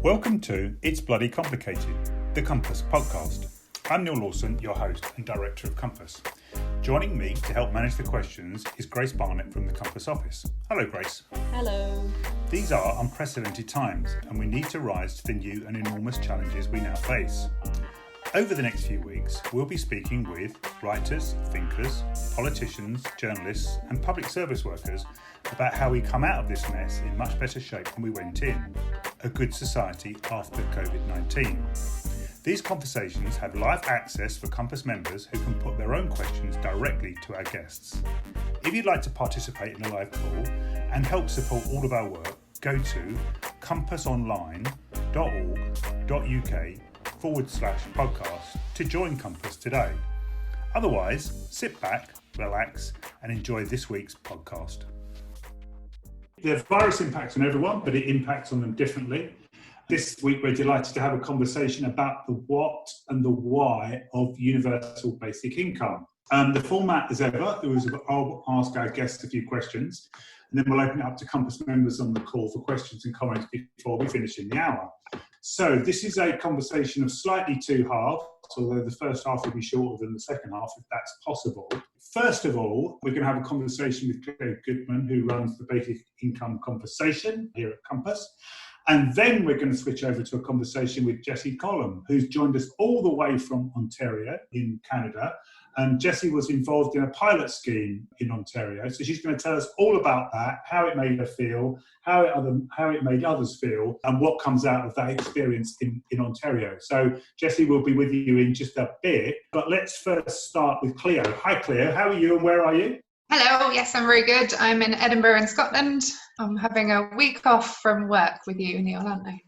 Welcome to It's Bloody Complicated, the Compass podcast. I'm Neil Lawson, your host and director of Compass. Joining me to help manage the questions is Grace Barnett from the Compass office. Hello, Grace. Hello. These are unprecedented times and we need to rise to the new and enormous challenges we now face. Over the next few weeks, we'll be speaking with writers, thinkers, politicians, journalists and public service workers about how we come out of this mess in much better shape than we went in, a good society after COVID-19. These conversations have live access for Compass members who can put their own questions directly to our guests. If you'd like to participate in a live call and help support all of our work, go to compassonline.org.uk/podcast to join Compass today. Otherwise, sit back, relax, and enjoy this week's podcast. The virus impacts on everyone, but it impacts on them differently. This week, we're delighted to have a conversation about the what and the why of universal basic income. The format, as ever, I'll ask our guests a few questions, and then we'll open it up to Compass members on the call for questions and comments before we finish in the hour. So this is a conversation of slightly two halves, although the first half will be shorter than the second half, if that's possible. First of all, we're going to have a conversation with Cleo Goodman, who runs the Basic Income Conversation here at Compass. And then we're going to switch over to a conversation with Jessie, who's joined us all the way from Ontario in Canada. And Jessie was involved in a pilot scheme in Ontario. So she's going to tell us all about that, how it made her feel, how it made others feel, and what comes out of that experience in Ontario. So Jessie will be with you in just a bit. But let's first start with Cleo. Hi, Cleo. How are you and where are you? Hello. Yes, I'm very good. I'm in Edinburgh in Scotland. I'm having a week off from work with you, Neil, aren't I?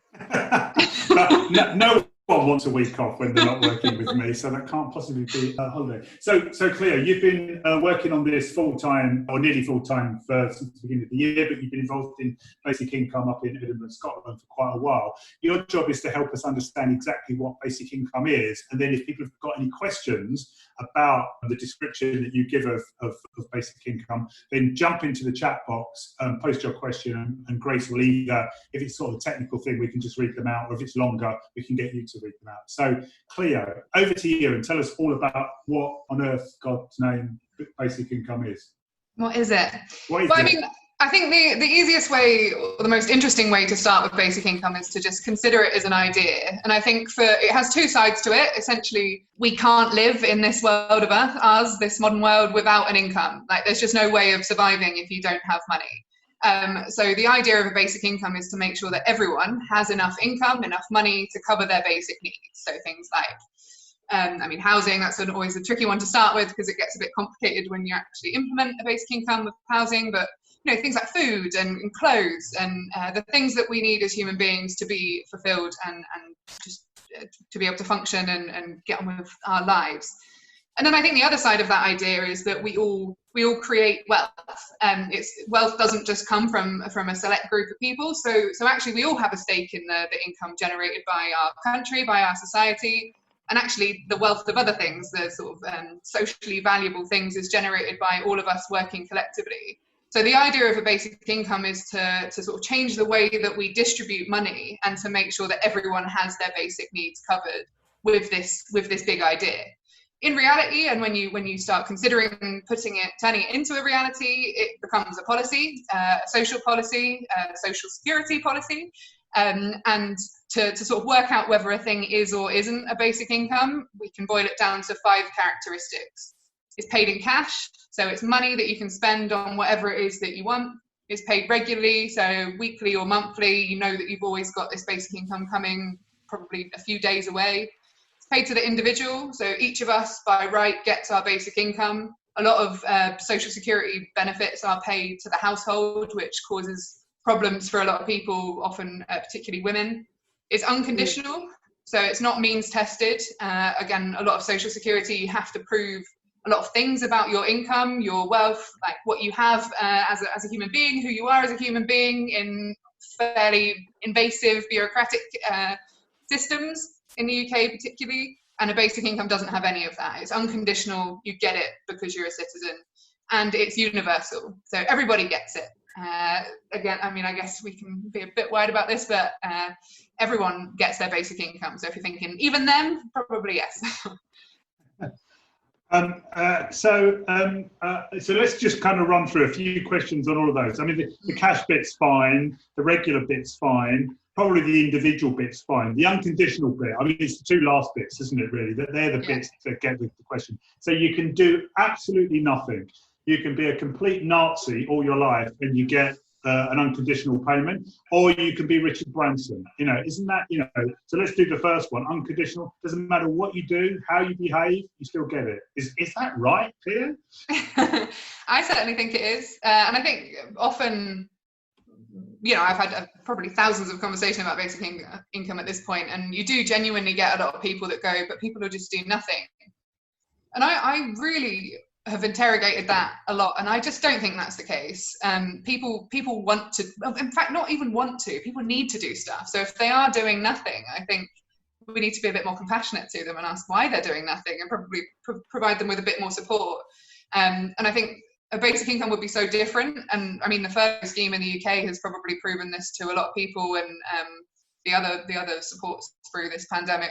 No one wants a week off when they're not working with me, so that can't possibly be a holiday. So Cleo, you've been working on this full-time, or nearly full-time, since the beginning of the year, but you've been involved in basic income up in Edinburgh, Scotland for quite a while. Your job is to help us understand exactly what basic income is, and then if people have got any questions about the description that you give of basic income, then jump into the chat box and post your question, and Grace will either, if it's sort of a technical thing, we can just read them out, or if it's longer, we can get you to read them out. So, Cleo, over to you and tell us all about what on earth, God's name, basic income is. What is it? I mean, I think the easiest way, or the most interesting way to start with basic income is to just consider it as an idea. And I think it has two sides to it. Essentially, we can't live in this world of ours, this modern world, without an income. Like, there's just no way of surviving if you don't have money. So the idea of a basic income is to make sure that everyone has enough income, enough money to cover their basic needs. So things like, housing, that's always a tricky one to start with because it gets a bit complicated when you actually implement a basic income with housing. But things like food and clothes and the things that we need as human beings to be fulfilled and just to be able to function and get on with our lives. And then I think the other side of that idea is that we all create wealth. Wealth doesn't just come from a select group of people. So actually we all have a stake in the income generated by our country, by our society. And actually the wealth of other things, the sort of socially valuable things, is generated by all of us working collectively. So the idea of a basic income is to sort of change the way that we distribute money and to make sure that everyone has their basic needs covered with this big idea. In reality, and when you start considering turning it into a reality, it becomes a policy, a social policy, a social security policy. And to sort of work out whether a thing is or isn't a basic income, we can boil it down to 5 characteristics. It's paid in cash, so it's money that you can spend on whatever it is that you want. It's paid regularly, so weekly or monthly, you know that you've always got this basic income coming probably a few days away. It's paid to the individual, so each of us by right gets our basic income. A lot of social security benefits are paid to the household, which causes problems for a lot of people, often particularly women. It's unconditional, so it's not means tested. Again, a lot of social security, you have to prove a lot of things about your income, your wealth, like what you have as a human being, who you are as a human being in fairly invasive bureaucratic systems in the UK particularly. And a basic income doesn't have any of that. It's unconditional, you get it because you're a citizen. And it's universal, so everybody gets it. Again, I mean, I guess we can be a bit wide about this, but everyone gets their basic income. So if you're thinking even them, probably yes. So let's just kind of run through a few questions on all of those. I mean, the cash bit's fine, the regular bit's fine, probably the individual bit's fine. The unconditional bit, I mean, it's the two last bits, isn't it, really? They're the bits that get with the question. So you can do absolutely nothing. You can be a complete Nazi all your life and you get an unconditional payment, or you can be Richard Branson. Isn't that, so let's do the first one. Unconditional, doesn't matter what you do, how you behave, you still get it. Is that right, Cleo? I certainly think it is. And I think often, I've had probably thousands of conversations about basic income at this point, and you do genuinely get a lot of people that go, but people will just do nothing. And I really have interrogated that a lot, and I just don't think that's the case. People want to, in fact, not even want to, people need to do stuff. So if they are doing nothing, I think we need to be a bit more compassionate to them and ask why they're doing nothing, and probably provide them with a bit more support. And I think a basic income would be so different. And I mean, the first scheme in the UK has probably proven this to a lot of people, and the other supports through this pandemic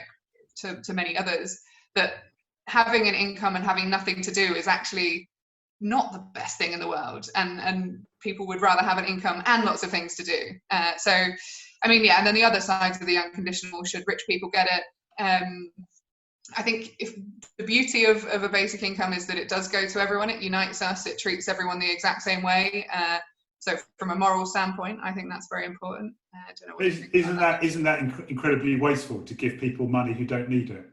to many others, that having an income and having nothing to do is actually not the best thing in the world, and people would rather have an income and lots of things to do. So I mean, and then the other sides of the unconditional, should rich people get it? I think if the beauty of a basic income is that it does go to everyone, it unites us, it treats everyone the exact same way. So from a moral standpoint, I think that's very important. I don't know what you think about that. Isn't that incredibly wasteful to give people money who don't need it?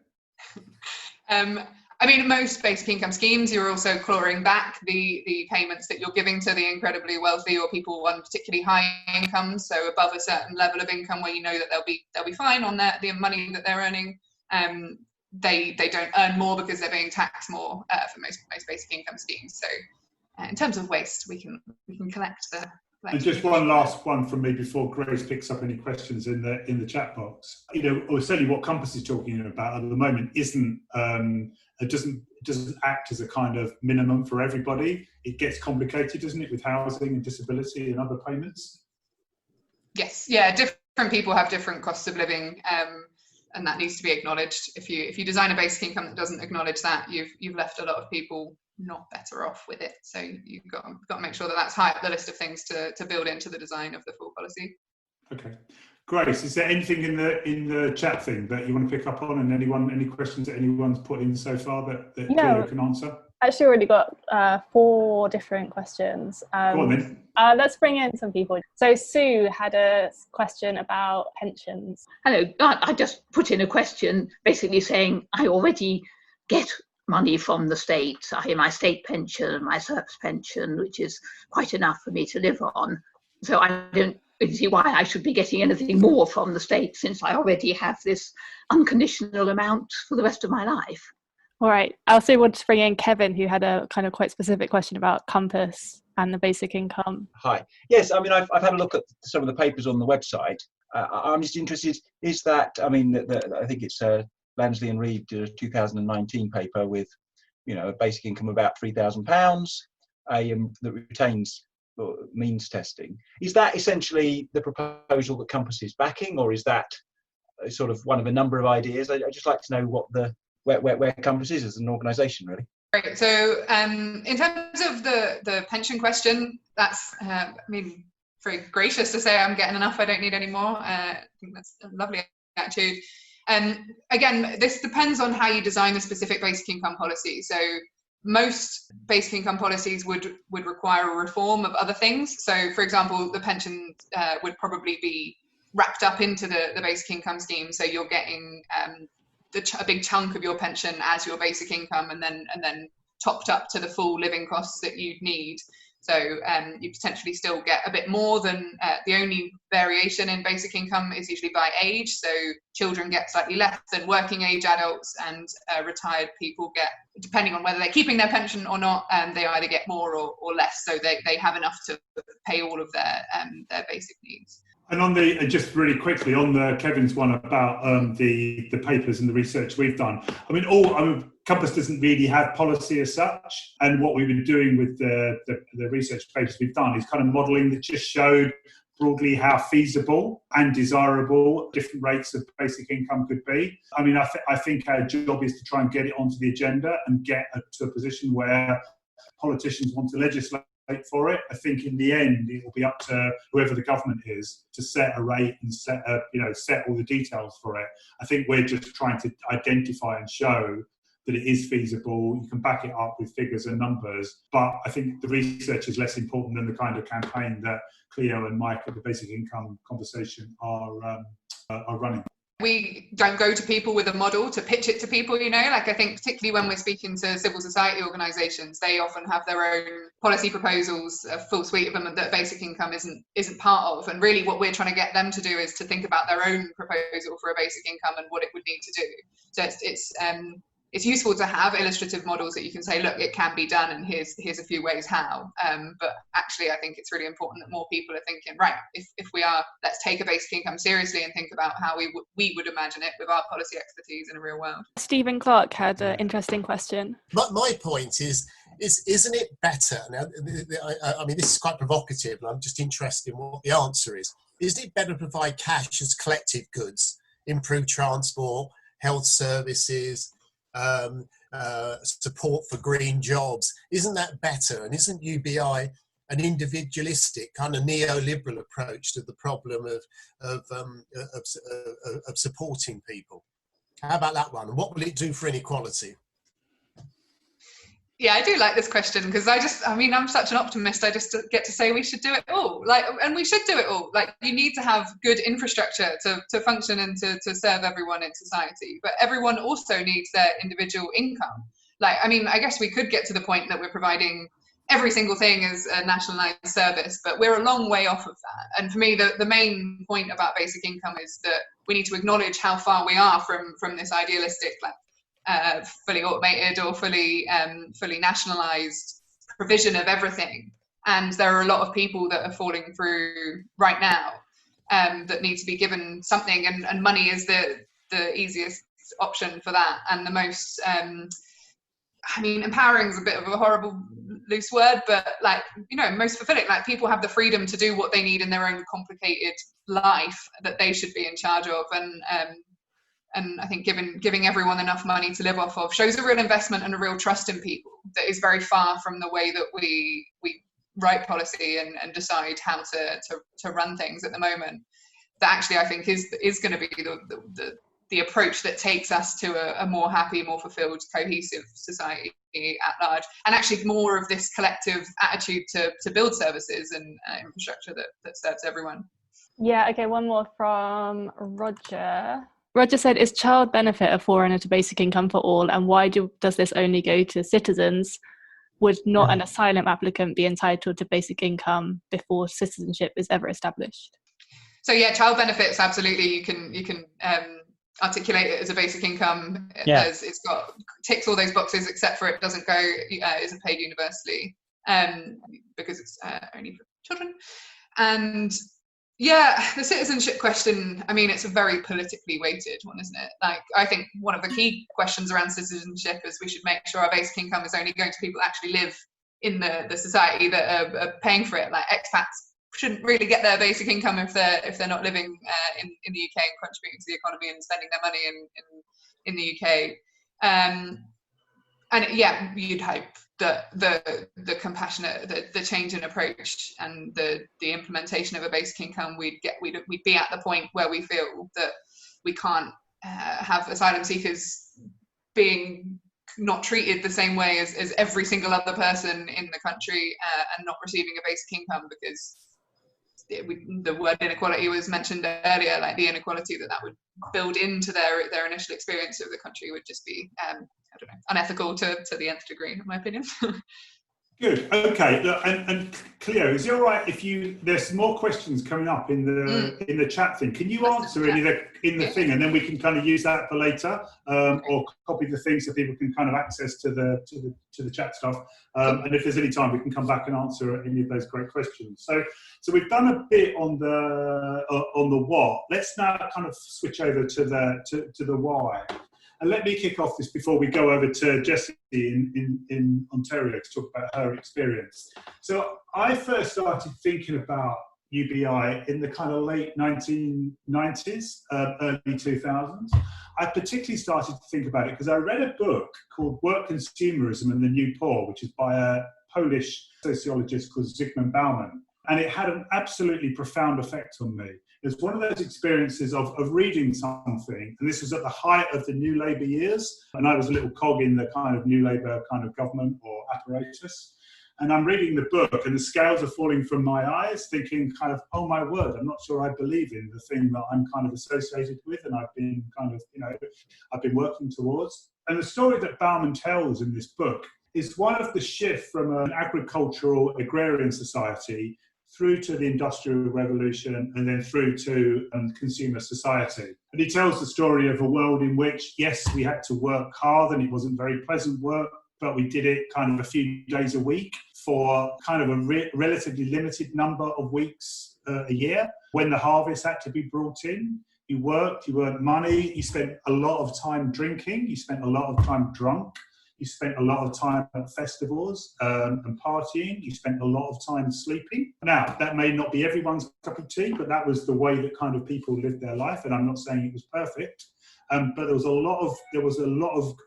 I mean, most basic income schemes, you're also clawing back the payments that you're giving to the incredibly wealthy or people on particularly high incomes, so above a certain level of income where you know that they'll be fine on the money that they're earning. They don't earn more because they're being taxed more for most basic income schemes. So in terms of waste, we can collect the. And just one last one from me before Grace picks up any questions in the chat box. Or certainly what Compass is talking about at the moment it doesn't act as a kind of minimum for everybody. It gets complicated, doesn't it, with housing and disability and other payments? Yes, yeah, different people have different costs of living, and that needs to be acknowledged. If you design a basic income that doesn't acknowledge that, you've left a lot of people not better off with it. So you've got to make sure that that's high up the list of things to build into the design of the full policy. Okay. Grace, is there anything in the chat thing that you want to pick up on, and any questions that anyone's put in so far that Cleo can answer? Actually already got 4 different questions. Go on then. Let's bring in some people. So Sue had a question about pensions. Hello, I just put in a question basically saying I already get money from the state. I have my state pension, my service pension, which is quite enough for me to live on. So I don't see why I should be getting anything more from the state, since I already have this unconditional amount for the rest of my life. All right. I also want to bring in Kevin, who had a kind of quite specific question about Compass and the basic income. Hi. Yes, I mean, I've had a look at some of the papers on the website. I'm just interested, is that, I mean, I think it's Lansley and Reed did a 2019 paper with, a basic income of about £3,000 that retains means testing. Is that essentially the proposal that Compass is backing, or is that sort of one of a number of ideas? I'd just like to know what where Compass is as an organisation, really. Great. So in terms of the pension question, that's very gracious to say I'm getting enough, I don't need any more. I think that's a lovely attitude. Again, this depends on how you design the specific basic income policy. So most basic income policies would require a reform of other things. So for example, the pension would probably be wrapped up into the basic income scheme. So you're getting a big chunk of your pension as your basic income, and then topped up to the full living costs that you'd need. So you potentially still get a bit more than the only variation in basic income is usually by age. So children get slightly less than working age adults, and retired people get, depending on whether they're keeping their pension or not, they either get more or less. So they have enough to pay all of their basic needs. And on just really quickly on Kevin's one about the papers and the research we've done. I mean, a Compass doesn't really have policy as such, and what we've been doing with the research papers we've done is kind of modelling that just showed broadly how feasible and desirable different rates of basic income could be. I mean, I think our job is to try and get it onto the agenda and get to a position where politicians want to legislate for it. I think in the end it will be up to whoever the government is to set a rate and set all the details for it. I think we're just trying to identify and show that it is feasible. You can back it up with figures and numbers, but I think the research is less important than the kind of campaign that Cleo and Mike at the Basic Income Conversation are running. We don't go to people with a model to pitch it to people, like I think particularly when we're speaking to civil society organisations, they often have their own policy proposals, a full suite of them that basic income isn't part of. And really what we're trying to get them to do is to think about their own proposal for a basic income and what it would need to do. So it's useful to have illustrative models that you can say, look, it can be done, and here's a few ways how. But actually, I think it's really important that more people are thinking, right, if we are, let's take a basic income seriously and think about how we would imagine it with our policy expertise in a real world. Stephen Clark had an interesting question. My point is isn't it better? Now, I mean, this is quite provocative, and I'm just interested in what the answer is. Isn't it better to provide cash as collective goods, improve transport, health services, support for green jobs? Isn't that better? And isn't UBI an individualistic kind of neoliberal approach to the problem of supporting people? How about that one? And what will it do for inequality? Yeah, I do like this question because I'm such an optimist. I just get to say we should do it all. And we should do it all. You need to have good infrastructure to function and to serve everyone in society. But everyone also needs their individual income. I guess we could get to the point that we're providing every single thing as a nationalised service, but we're a long way off of that. And for me, the main point about basic income is that we need to acknowledge how far we are from this idealistic, fully automated or fully nationalised provision of everything. And there are a lot of people that are falling through right now that need to be given something, and money is the easiest option for that, and the most empowering is a bit of a horrible loose word, but most fulfilling. People have the freedom to do what they need in their own complicated life that they should be in charge of, and I think giving everyone enough money to live off of shows a real investment and a real trust in people that is very far from the way that we write policy and decide how to run things at the moment. That actually I think is going to be the approach that takes us to a more happy, more fulfilled, cohesive society at large, and actually more of this collective attitude to build services and infrastructure that serves everyone. Yeah, okay, one more from Roger. Roger said, is child benefit a forerunner to basic income for all, and why does this only go to citizens? Would not an asylum applicant be entitled to basic income before citizenship is ever established? So yeah, child benefits, absolutely. You can articulate it as a basic income. It's got ticks all those boxes, except for it doesn't go, isn't paid universally because it's only for children. And yeah, the citizenship question, it's a very politically weighted one, isn't it? I think one of the key questions around citizenship is we should make sure our basic income is only going to people who actually live in the society that are paying for it. Expats shouldn't really get their basic income if they're not living in the UK and contributing to the economy and spending their money in the UK. And yeah, you'd hope that the compassionate, the change in approach and the implementation of a basic income, we'd be at the point where we feel that we can't have asylum seekers being not treated the same way as every single other person in the country and not receiving a basic income, because the word inequality was mentioned earlier. The inequality that would build into their initial experience of the country would just be unethical to the nth degree, in my opinion. Good. Okay. Look, and Cleo, is it all right if there's some more questions coming up in the chat thing? Can you answer any of the in the thing, and then we can kind of use that for later, or copy the thing so people can kind of access to the chat stuff. And if there's any time, we can come back and answer any of those great questions. So we've done a bit on the what. Let's now kind of switch over to the why. And let me kick off this before we go over to Jessie in Ontario to talk about her experience. So I first started thinking about UBI in the kind of late 1990s, early 2000s. I particularly started to think about it because I read a book called Work Consumerism and the New Poor, which is by a Polish sociologist called Zygmunt Bauman. And it had an absolutely profound effect on me. It's one of those experiences of reading something, and this was at the height of the New Labour years, and I was a little cog in the kind of New Labour kind of government or apparatus. And I'm reading the book and the scales are falling from my eyes, thinking kind of, oh my word, I'm not sure I believe in the thing that I'm kind of associated with and I've been kind of, I've been working towards. And the story that Bauman tells in this book is one of the shift from an agricultural agrarian society through to the Industrial Revolution and then through to consumer society. And he tells the story of a world in which, yes, we had to work hard and it wasn't very pleasant work, but we did it kind of a few days a week for kind of a relatively limited number of weeks a year. When the harvest had to be brought in, you worked, you earned money, you spent a lot of time drinking, you spent a lot of time drunk, you spent a lot of time at festivals and partying, you spent a lot of time sleeping. Now, that may not be everyone's cup of tea, but that was the way that kind of people lived their life, and I'm not saying it was perfect. But there was a lot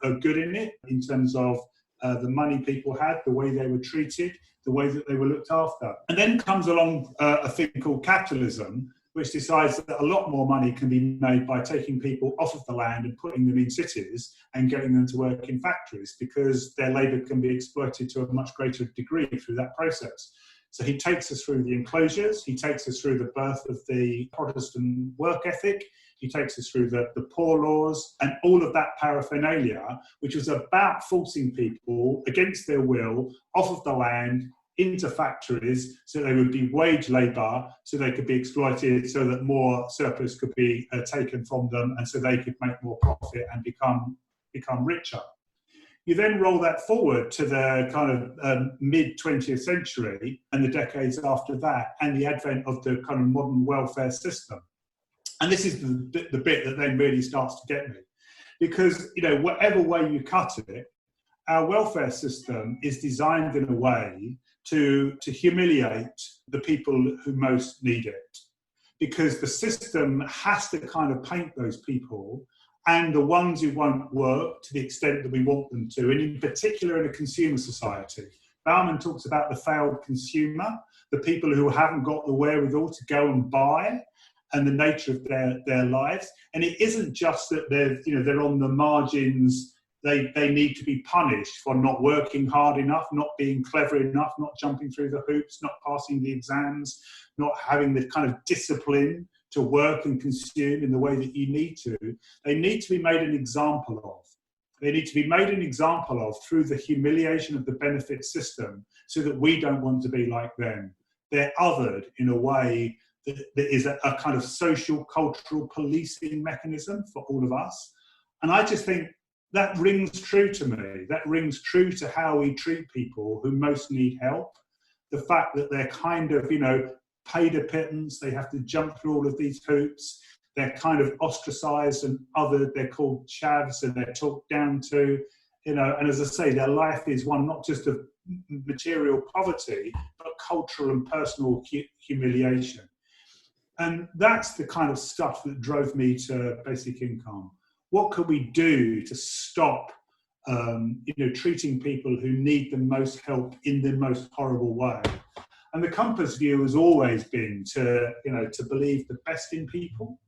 of good in it in terms of the money people had, the way they were treated, the way that they were looked after. And then comes along a thing called capitalism, which decides that a lot more money can be made by taking people off of the land and putting them in cities and getting them to work in factories because their labour can be exploited to a much greater degree through that process. So he takes us through the enclosures, he takes us through the birth of the Protestant work ethic, he takes us through the poor laws and all of that paraphernalia, which was about forcing people against their will off of the land into factories so they would be wage labour, so they could be exploited, so that more surplus could be taken from them and so they could make more profit and become richer. You then roll that forward to the kind of mid-20th century and the decades after that and the advent of the kind of modern welfare system. And this is the bit that then really starts to get me. Because, whatever way you cut it, our welfare system is designed in a way to humiliate the people who most need it. Because the system has to kind of paint those people and the ones who won't work to the extent that we want them to, and in particular in a consumer society. Bauman talks about the failed consumer, the people who haven't got the wherewithal to go and buy, and the nature of their lives. And it isn't just that they're on the margins, they need to be punished for not working hard enough, not being clever enough, not jumping through the hoops, not passing the exams, not having the kind of discipline to work and consume in the way that you need to. They need to be made an example of. They need to be made an example of through the humiliation of the benefit system so that we don't want to be like them. They're othered in a way that is a kind of social, cultural policing mechanism for all of us. And I just think that rings true to me. That rings true to how we treat people who most need help. The fact that they're kind of, paid a pittance, they have to jump through all of these hoops, they're kind of ostracized and othered, they're called chavs and they're talked down to, and as I say, their life is one not just of material poverty, but cultural and personal humiliation. And that's the kind of stuff that drove me to basic income. What could we do to stop treating people who need the most help in the most horrible way? And the compass view has always been to believe the best in people.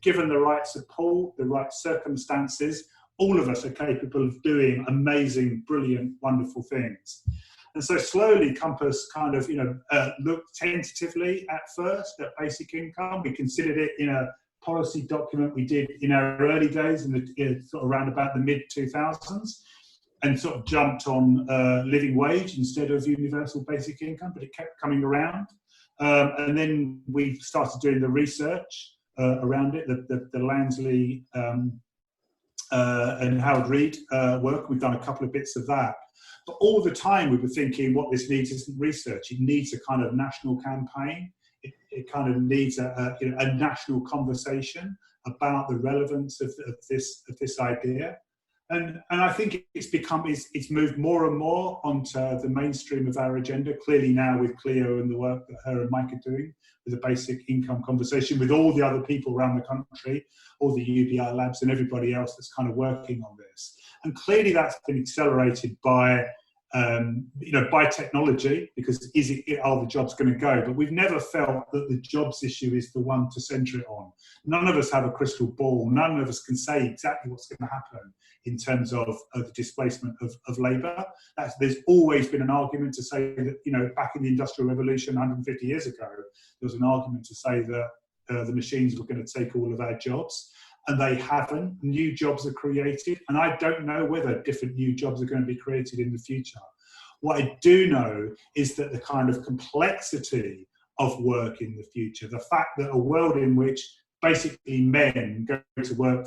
Given the right support, the right circumstances, all of us are capable of doing amazing, brilliant, wonderful things. And so slowly Compass kind of, looked tentatively at first at basic income. We considered it in a policy document we did in our early days, sort of around about the mid-2000s, and sort of jumped on living wage instead of universal basic income, but it kept coming around. And then we started doing the research around it, the Lansley and Howard Reed work. We've done a couple of bits of that. But all the time we were thinking what this needs isn't research. It needs a kind of national campaign. It kind of needs a national conversation about the relevance of this idea. And I think it's moved more and more onto the mainstream of our agenda. Clearly now with Cleo and the work that her and Mike are doing with the basic income conversation, with all the other people around the country, all the UBI labs and everybody else that's kind of working on this. And clearly that's been accelerated by by technology, because are the jobs going to go? But we've never felt that the jobs issue is the one to centre it on. None of us have a crystal ball. None of us can say exactly what's going to happen in terms of the displacement of labour. There's always been an argument to say that, back in the Industrial Revolution 150 years ago, there was an argument to say that the machines were going to take all of our jobs. And they haven't. New jobs are created, and I don't know whether different new jobs are going to be created in the future. What I do know is that the kind of complexity of work in the future, the fact that a world in which basically men go to work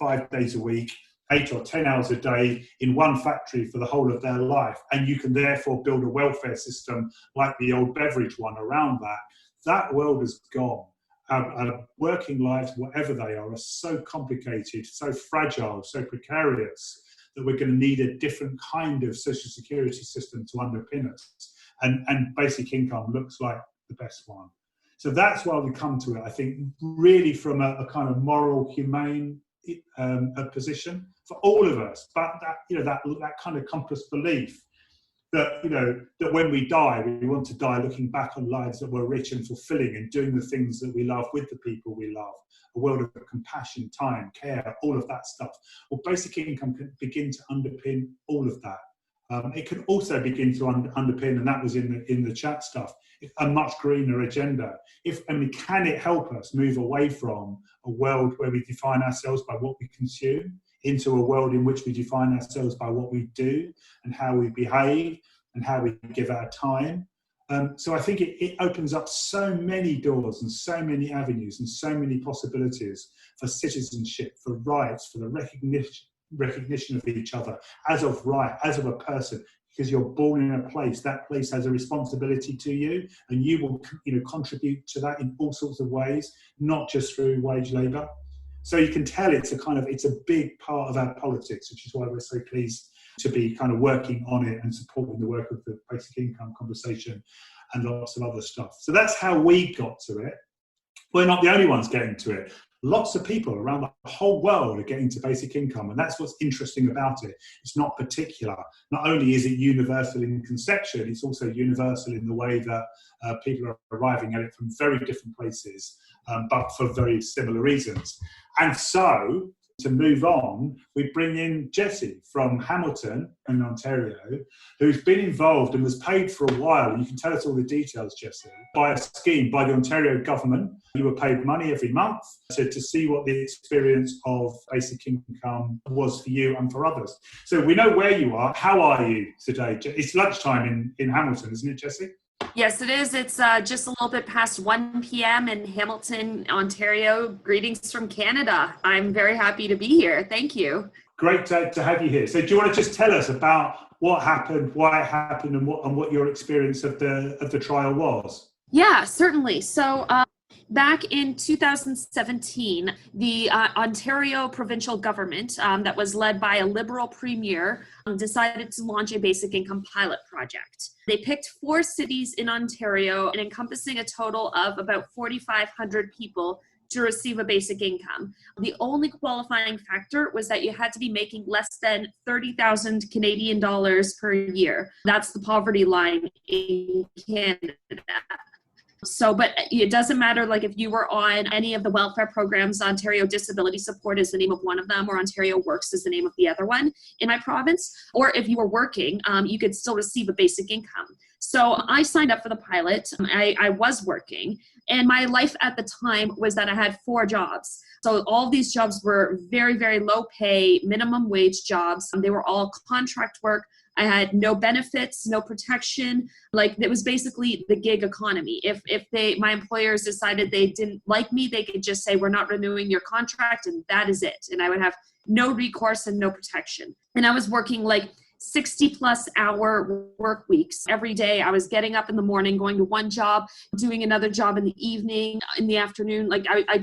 5 days a week, 8 or 10 hours a day in one factory for the whole of their life, and you can therefore build a welfare system like the old Beveridge one around that world has gone. Our working lives, whatever they are so complicated, so fragile, so precarious, that we're going to need a different kind of social security system to underpin us. And basic income looks like the best one. So that's why we come to it, I think, really from a kind of moral, humane position for all of us. But that kind of compass belief that that when we die, we want to die looking back on lives that were rich and fulfilling and doing the things that we love with the people we love, a world of compassion, time, care, all of that stuff. Well, basic income can begin to underpin all of that. It can also begin to underpin, and that was in the chat stuff, a much greener agenda. Can it help us move away from a world where we define ourselves by what we consume into a world in which we define ourselves by what we do and how we behave and how we give our time. So I think it opens up so many doors and so many avenues and so many possibilities for citizenship, for rights, for the recognition of each other as of right, as of a person, because you're born in a place, that place has a responsibility to you, and you will contribute to that in all sorts of ways, not just through wage labour. So you can tell it's a big part of our politics, which is why we're so pleased to be kind of working on it and supporting the work of the basic income conversation and lots of other stuff. So that's how we got to it. We're not the only ones getting to it. Lots of people around the whole world are getting to basic income, and that's what's interesting about it. It's not particular. Not only is it universal in conception, it's also universal in the way that people are arriving at it from very different places, but for very similar reasons. And so, to move on, we bring in Jessie from Hamilton in Ontario, who's been involved and was paid for a while. You can tell us all the details, Jessie, by a scheme by the Ontario government. You were paid money every month to see what the experience of basic income was for you and for others. So we know where you are. How are you today? It's lunchtime in Hamilton, isn't it, Jessie? Yes, it is. It's just a little bit past 1 p.m. in Hamilton, Ontario. Greetings from Canada. I'm very happy to be here. Thank you. Great to have you here. So do you want to just tell us about what happened, why it happened, and what your experience of the trial was? Yeah, certainly. So back in 2017, the Ontario provincial government that was led by a Liberal premier decided to launch a basic income pilot project. They picked 4 cities in Ontario and encompassing a total of about 4,500 people to receive a basic income. The only qualifying factor was that you had to be making less than 30,000 Canadian dollars per year. That's the poverty line in Canada. So, but it doesn't matter, like if you were on any of the welfare programs. Ontario Disability Support is the name of one of them, or Ontario Works is the name of the other one in my province. Or if you were working, you could still receive a basic income. So I signed up for the pilot. I was working, and my life at the time was that I had 4 jobs. So all these jobs were very, very low pay, minimum wage jobs. They were all contract work. I had no benefits, no protection. Like, it was basically the gig economy. If my employers decided they didn't like me, they could just say, we're not renewing your contract, and that is it. And I would have no recourse and no protection. And I was working like 60 plus hour work weeks. Every day I was getting up in the morning, going to one job, doing another job in the evening, in the afternoon. Like I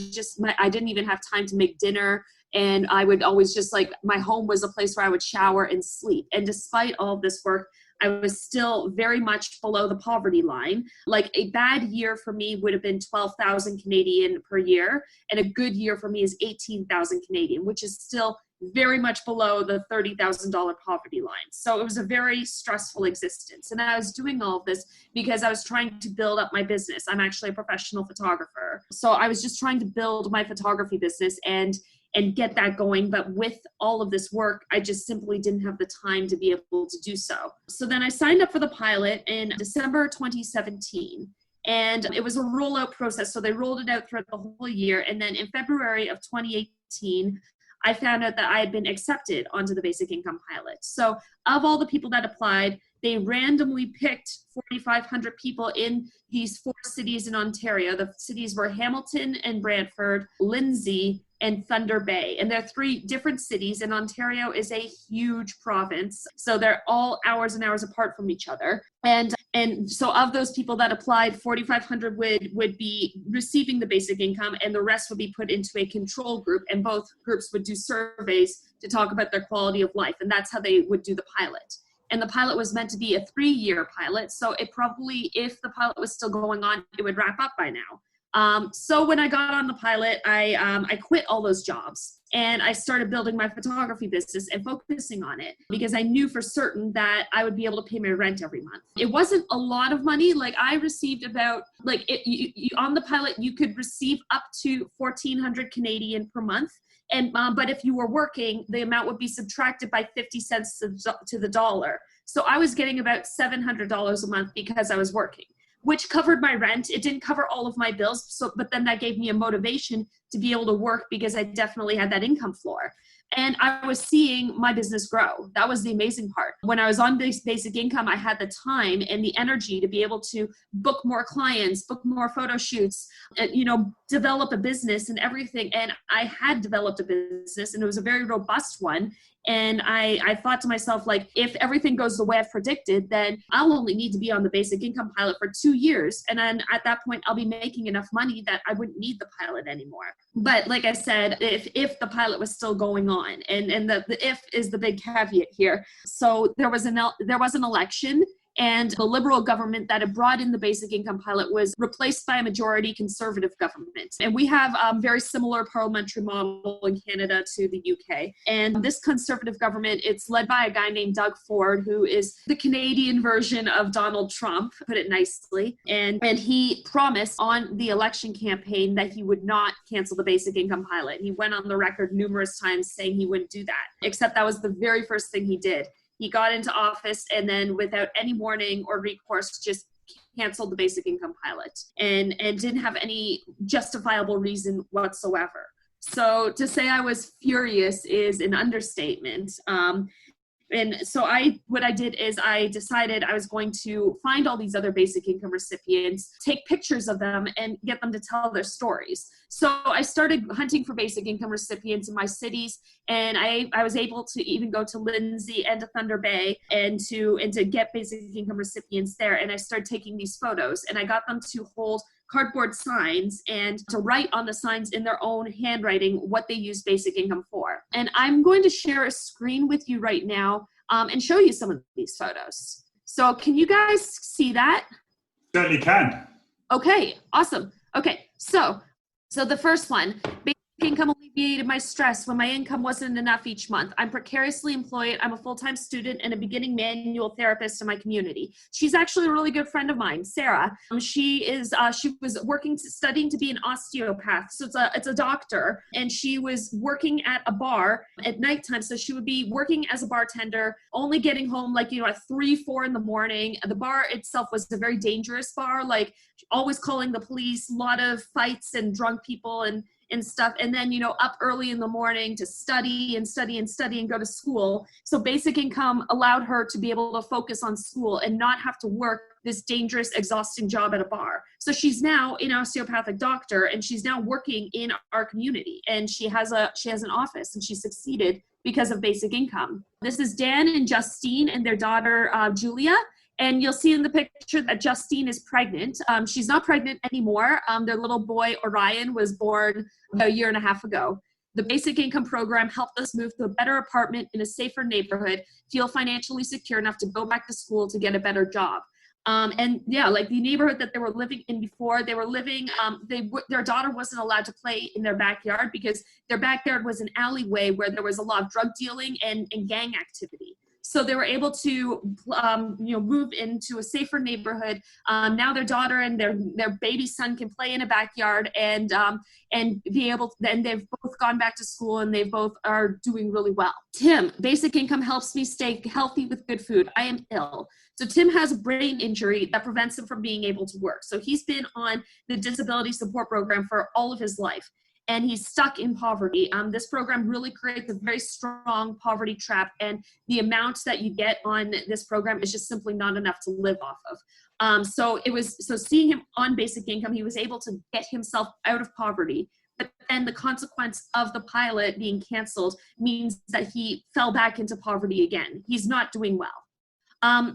didn't even have time to make dinner. And I would always just like, my home was a place where I would shower and sleep. And despite all of this work, I was still very much below the poverty line. Like a bad year for me would have been 12,000 Canadian per year. And a good year for me is 18,000 Canadian, which is still very much below the $30,000 poverty line. So it was a very stressful existence. And I was doing all of this because I was trying to build up my business. I'm actually a professional photographer. So I was just trying to build my photography business and get that going. But with all of this work, I just simply didn't have the time to be able to do so. So then I signed up for the pilot in December 2017. And it was a rollout process. So they rolled it out throughout the whole year. And then in February of 2018, I found out that I had been accepted onto the basic income pilot. So of all the people that applied, they randomly picked 4,500 people in these 4 cities in Ontario. The cities were Hamilton and Brantford, Lindsay, and Thunder Bay. And they're 3 different cities, and Ontario is a huge province. So they're all hours and hours apart from each other. And so of those people that applied, 4,500 would be receiving the basic income, and the rest would be put into a control group, and both groups would do surveys to talk about their quality of life. And that's how they would do the pilot. And the pilot was meant to be a 3-year pilot. So it probably, if the pilot was still going on, it would wrap up by now. So when I got on the pilot, I quit all those jobs and I started building my photography business and focusing on it because I knew for certain that I would be able to pay my rent every month. It wasn't a lot of money. Like I received about, on the pilot, you could receive up to 1,400 Canadian per month. And but if you were working, the amount would be subtracted by 50 cents to the dollar. So I was getting about $700 a month because I was working, which covered my rent. It didn't cover all of my bills, but then that gave me a motivation to be able to work because I definitely had that income floor. And I was seeing my business grow. That was the amazing part. When I was on basic income, I had the time and the energy to be able to book more clients, book more photo shoots, develop a business and everything. And I had developed a business, and it was a very robust one. And I thought to myself, like, if everything goes the way I've predicted, then I'll only need to be on the basic income pilot for 2 years. And then at that point, I'll be making enough money that I wouldn't need the pilot anymore. But like I said, if the pilot was still going on, and the if is the big caveat here. So there was an election, and the Liberal government that had brought in the basic income pilot was replaced by a majority Conservative government. And we have a very similar parliamentary model in Canada to the UK. And this Conservative government, it's led by a guy named Doug Ford, who is the Canadian version of Donald Trump, put it nicely. And he promised on the election campaign that he would not cancel the basic income pilot. He went on the record numerous times saying he wouldn't do that, except that was the very first thing he did. He got into office and then without any warning or recourse just canceled the basic income pilot and didn't have any justifiable reason whatsoever. So to say I was furious is an understatement. And so what I did is I decided I was going to find all these other basic income recipients, take pictures of them, and get them to tell their stories. So I started hunting for basic income recipients in my cities, and I was able to even go to Lindsay and to Thunder Bay and to get basic income recipients there. And I started taking these photos, and I got them to hold cardboard signs and to write on the signs in their own handwriting what they use basic income for. And I'm going to share a screen with you right now and show you some of these photos. So can you guys see that? Certainly can. Okay, awesome. Okay, so the first one, basic income alleviated my stress when my income wasn't enough each month. I'm precariously employed. I'm a full-time student and a beginning manual therapist in my community. She's actually a really good friend of mine, Sarah. She was studying to be an osteopath. So it's a doctor, and she was working at a bar at nighttime. So she would be working as a bartender, only getting home at 3-4 in the morning. The bar itself was a very dangerous bar, like always calling the police, a lot of fights and drunk people and stuff. And then, up early in the morning to study and go to school. So basic income allowed her to be able to focus on school and not have to work this dangerous, exhausting job at a bar. So she's now an osteopathic doctor, and she's now working in our community, and she has an office, and she succeeded because of basic income. This is Dan and Justine and their daughter, Julia. And you'll see in the picture that Justine is pregnant. She's not pregnant anymore. Their little boy, Orion, was born about a year and a half ago. The basic income program helped us move to a better apartment in a safer neighborhood, feel financially secure enough to go back to school to get a better job. And yeah, like the neighborhood that they were living in before, they were living, their daughter wasn't allowed to play in their backyard because their backyard was an alleyway where there was a lot of drug dealing and gang activity. So they were able to, move into a safer neighborhood. Now their daughter and their baby son can play in a backyard and be able. Then they've both gone back to school and they both are doing really well. Tim, basic income helps me stay healthy with good food. I am ill. So Tim has a brain injury that prevents him from being able to work. So he's been on the disability support program for all of his life. And he's stuck in poverty. This program really creates a very strong poverty trap, and the amount that you get on this program is just simply not enough to live off of. So seeing him on basic income, he was able to get himself out of poverty. But then the consequence of the pilot being canceled means that he fell back into poverty again. He's not doing well.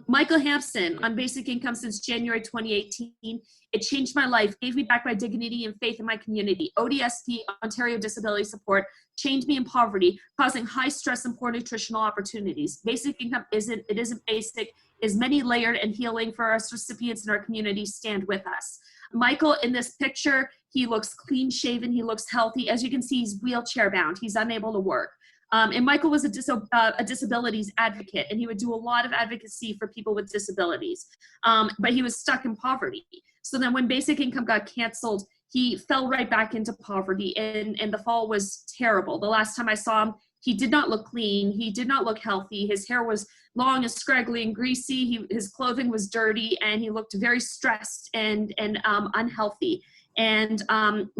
Michael Hampson on basic income since January 2018. It changed my life, gave me back my dignity and faith in my community. ODSP, Ontario Disability Support, changed me in poverty, causing high stress and poor nutritional opportunities. Basic income isn't basic, is many layered and healing for us recipients in our community. Stand with us. Michael, in this picture, he looks clean shaven, he looks healthy. As you can see, he's wheelchair bound, he's unable to work. And Michael was a disabilities advocate, and he would do a lot of advocacy for people with disabilities, but he was stuck in poverty. So then when basic income got canceled, he fell right back into poverty, and the fall was terrible. The last time I saw him, he did not look clean. He did not look healthy. His hair was long and scraggly and greasy. His clothing was dirty, and he looked very stressed and unhealthy. And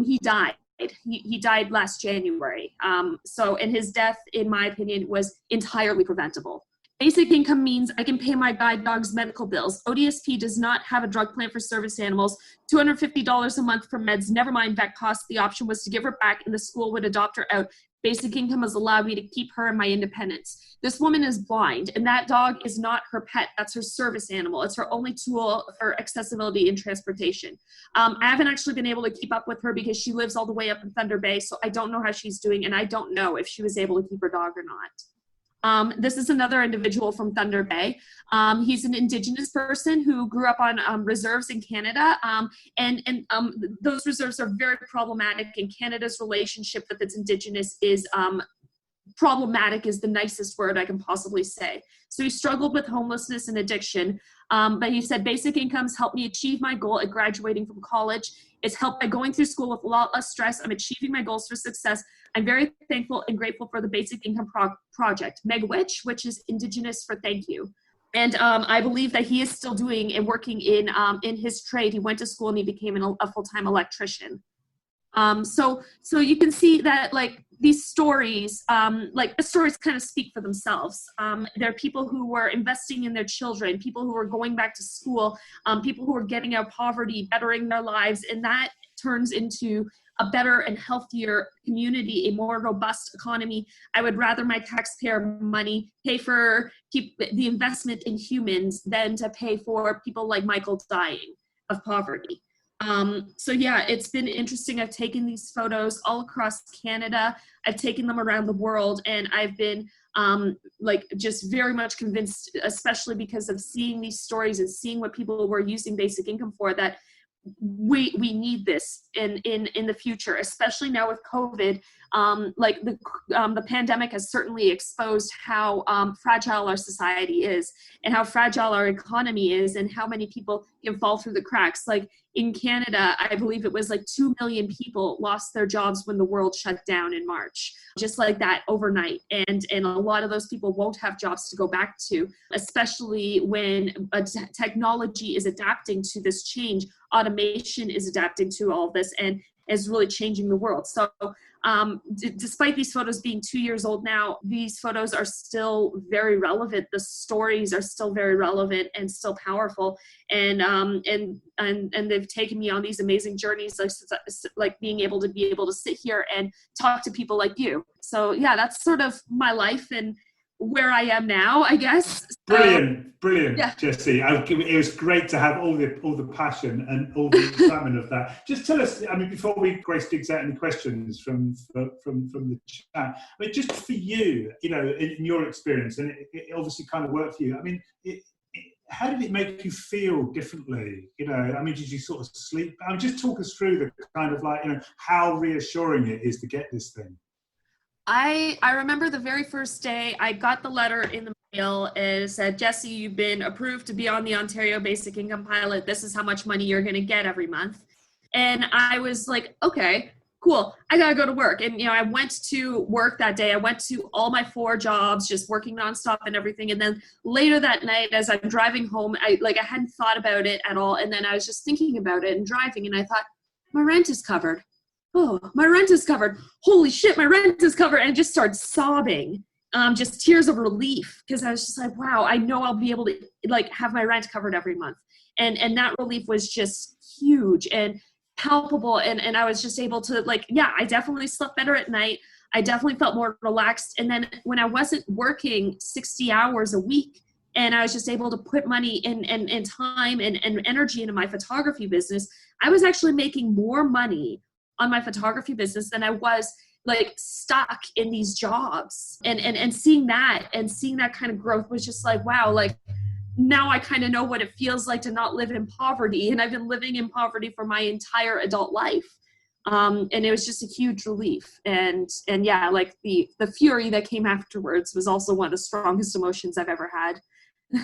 he died. He died last January. And his death, in my opinion, was entirely preventable. Basic income means I can pay my guide dog's medical bills. ODSP does not have a drug plan for service animals. $250 a month for meds, never mind vet costs. The option was to give her back and the school would adopt her out. Basic income has allowed me to keep her and my independence. This woman is blind, and that dog is not her pet. That's her service animal. It's her only tool for accessibility and transportation. I haven't actually been able to keep up with her because she lives all the way up in Thunder Bay, so I don't know how she's doing, and I don't know if she was able to keep her dog or not. This is another individual from Thunder Bay. He's an Indigenous person who grew up on reserves in Canada, and those reserves are very problematic, and Canada's relationship with its Indigenous is problematic is the nicest word I can possibly say. So he struggled with homelessness and addiction, but he said basic incomes helped me achieve my goal at graduating from college. It's helped by going through school with a lot less stress. I'm achieving my goals for success. I'm very thankful and grateful for the Basic Income Project. Megwitch, which is Indigenous for thank you. And I believe that he is still doing and working in his trade. He went to school and he became a full-time electrician. So you can see that like these stories, the stories kind of speak for themselves. There are people who were investing in their children, people who are going back to school, people who are getting out of poverty, bettering their lives, and that turns into a better and healthier community, a more robust economy. I would rather my taxpayer money keep the investment in humans than to pay for people like Michael dying of poverty. So yeah, it's been interesting. I've taken these photos all across Canada. I've taken them around the world, and I've been just very much convinced, especially because of seeing these stories and seeing what people were using basic income for, that we need this in the future, especially now with COVID. The pandemic has certainly exposed how fragile our society is and how fragile our economy is and how many people can fall through the cracks. Like in Canada, I believe it was like 2 million people lost their jobs when the world shut down in March, just like that overnight. And a lot of those people won't have jobs to go back to, especially when technology is adapting to this change. Automation is adapting to all of this and is really changing the world. So despite these photos being 2 years old now, these photos are still very relevant. The stories are still very relevant and still powerful. And they've taken me on these amazing journeys, like being able to sit here and talk to people like you. So yeah, that's sort of my life. And where I am now, I guess. Brilliant, yeah. Jessie. It was great to have all the passion and all the excitement of that. Just tell us, I mean, before Grace digs out any questions from the chat, I mean, just for you, in your experience, and it obviously kind of worked for you. I mean, how did it make you feel differently? I mean, did you sort of sleep? I mean, just talk us through the kind of how reassuring it is to get this thing. I remember the very first day I got the letter in the mail. It said, Jessie, you've been approved to be on the Ontario Basic Income Pilot. This is how much money you're going to get every month. And I was like, okay, cool. I got to go to work. And, I went to work that day. I went to all my 4 jobs, just working nonstop and everything. And then later that night, as I'm driving home, I hadn't thought about it at all. And then I was just thinking about it and driving. And I thought, my rent is covered. Oh, my rent is covered. Holy shit, my rent is covered. And I just started sobbing, just tears of relief, because I was just like, wow, I know I'll be able to have my rent covered every month. And that relief was just huge and palpable. And I was just able to I definitely slept better at night. I definitely felt more relaxed. And then when I wasn't working 60 hours a week, and I was just able to put money and time and energy into my photography business, I was actually making more money on my photography business than I was stuck in these jobs. And seeing that kind of growth was just like, wow, now I kind of know what it feels like to not live in poverty. And I've been living in poverty for my entire adult life. And it was just a huge relief. And yeah, the fury that came afterwards was also one of the strongest emotions I've ever had.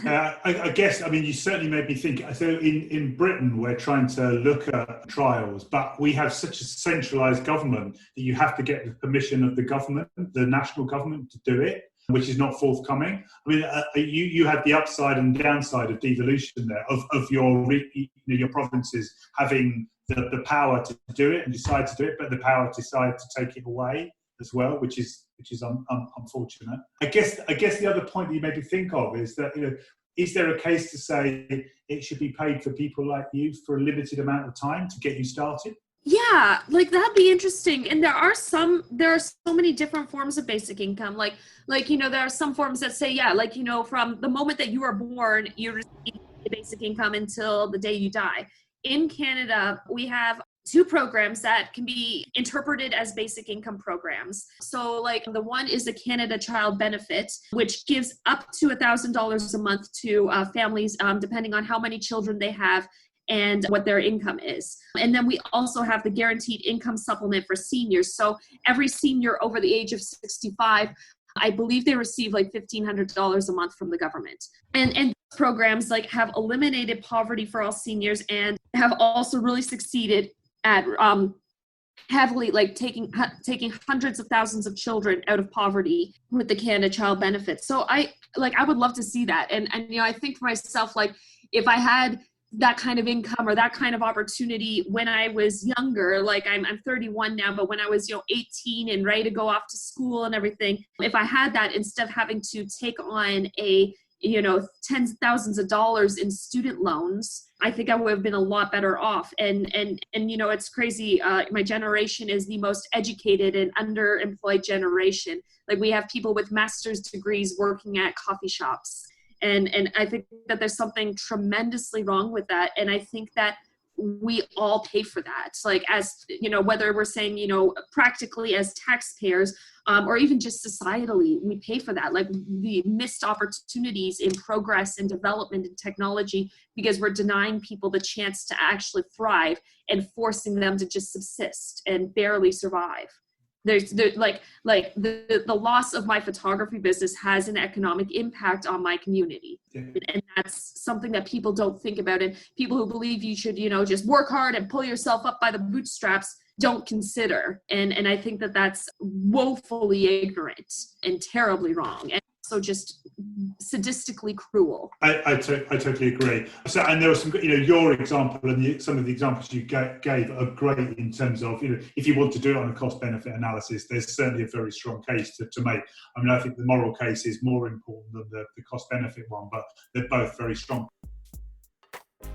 I guess, I mean, you certainly made me think. So in Britain, we're trying to look at trials, but we have such a centralised government that you have to get the permission of the government, the national government, to do it, which is not forthcoming. I mean, you had the upside and downside of devolution there, of your provinces having the power to do it and decide to do it, but the power to decide to take it away as well, which is unfortunate. I guess the other point that you made me think of is that, is there a case to say it should be paid for people like you for a limited amount of time to get you started? Yeah, that'd be interesting. And there are so many different forms of basic income. There are some forms that say, from the moment that you are born, you receive basic income until the day you die. In Canada, we have 2 programs that can be interpreted as basic income programs. So the one is the Canada Child Benefit, which gives up to $1,000 a month to families, depending on how many children they have and what their income is. And then we also have the Guaranteed Income Supplement for seniors. So every senior over the age of 65, I believe they receive $1,500 a month from the government. And programs have eliminated poverty for all seniors and have also really succeeded at heavily taking hundreds of thousands of children out of poverty with the Canada Child Benefit. So I would love to see that. And I think for myself, if I had that kind of income or that kind of opportunity when I was younger, I'm 31 now, but when I was 18 and ready to go off to school and everything, if I had that, instead of having to take on tens of thousands of dollars in student loans, I think I would have been a lot better off. And it's crazy. My generation is the most educated and underemployed generation. We have people with master's degrees working at coffee shops. And I think that there's something tremendously wrong with that. And I think that we all pay for that. As, whether we're saying, practically as taxpayers, or even just societally, we pay for that. The missed opportunities in progress and development and technology, because we're denying people the chance to actually thrive and forcing them to just subsist and barely survive. The loss of my photography business has an economic impact on my community. Yeah. And that's something that people don't think about. And people who believe you should, just work hard and pull yourself up by the bootstraps don't consider. And I think that that's woefully ignorant and terribly wrong. And so just sadistically cruel. I totally agree. So, and there was some, your example and some of the examples you gave are great in terms of, if you want to do it on a cost-benefit analysis, there's certainly a very strong case to make. I mean, I think the moral case is more important than the cost-benefit one, but they're both very strong.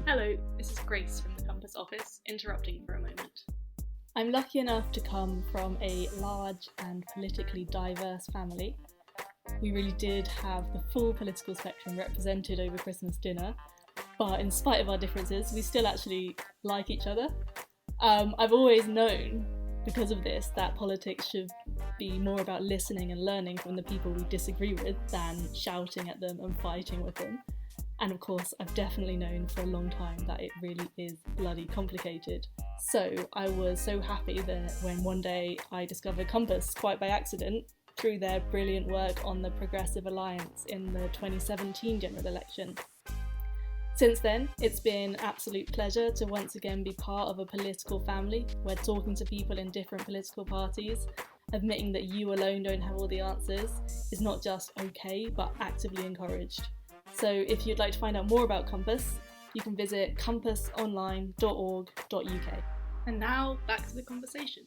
Hello, this is Grace from the Compass office, interrupting for a moment. I'm lucky enough to come from a large and politically diverse family. we really did have the full political spectrum represented over Christmas dinner. But in spite of our differences, we still actually like each other. I've always known, because of this, that politics should be more about listening and learning from the people we disagree with than shouting at them and fighting with them. And of course, I've definitely known for a long time that it really is bloody complicated. So I was so happy that when one day I discovered Compass, quite by accident, through their brilliant work on the Progressive Alliance in the 2017 general election. Since then, it's been an absolute pleasure to once again be part of a political family where talking to people in different political parties, admitting that you alone don't have all the answers, is not just okay, but actively encouraged. So if you'd like to find out more about Compass, you can visit compassonline.org.uk. And now, back to the conversation.